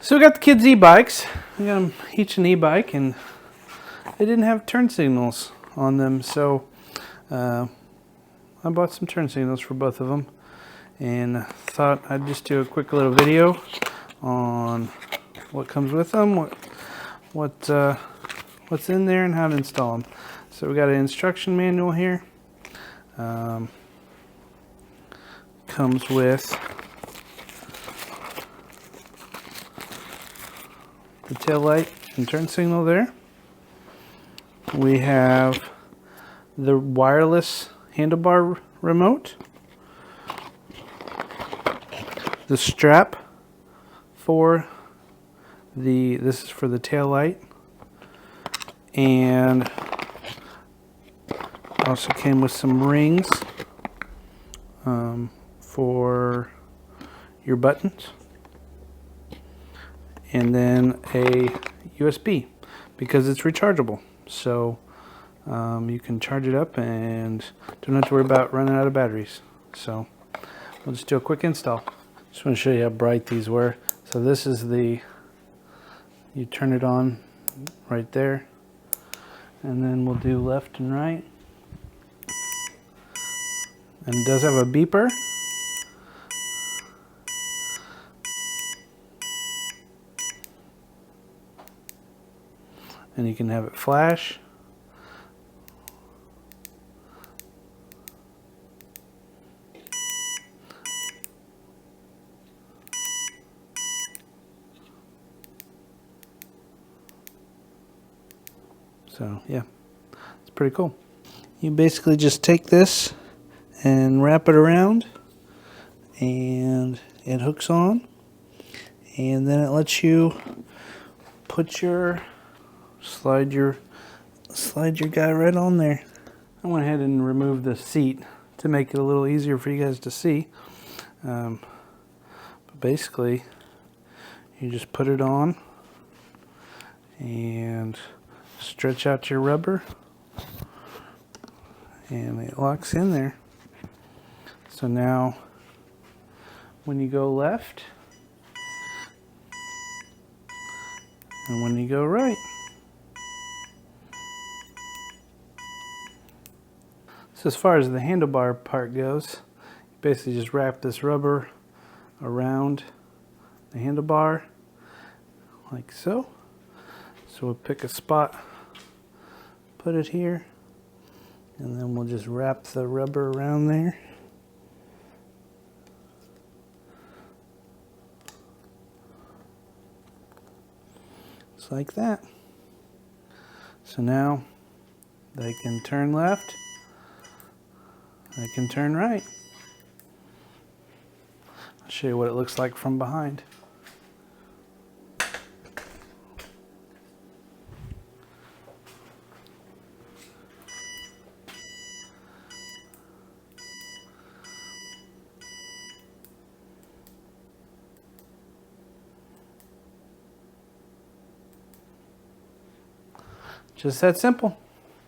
So we got the kids' e-bikes. We got them each an e-bike, and they didn't have turn signals on them, so I bought some turn signals for both of them, and thought I'd just do a quick little video on what comes with them, what's in there, and how to install them. So we got an instruction manual here. Comes with the tail light and turn signal there. We have the wireless handlebar remote, the strap for this is for the tail light, and also came with some rings for your buttons, and then a USB because it's rechargeable, so you can charge it up and don't have to worry about running out of batteries. So we'll just do a quick install. Just want to show you how bright these were. So this is you turn it on right there, and then we'll do left and right, and it does have a beeper. And you can have it flash. So yeah, it's pretty cool. You basically just take this and wrap it around, and it hooks on, and then it lets you put slide your guy right on there. I went ahead and removed the seat to make it a little easier for you guys to see. But basically, you just put it on and stretch out your rubber, and it locks in there. So now, when you go left, and when you go right. So as far as the handlebar part goes, you basically just wrap this rubber around the handlebar like so. So we'll pick a spot, put it here, and then we'll just wrap the rubber around there. Just like that. So now they can turn left, they can turn right. I'll show you what it looks like from behind. Just that simple.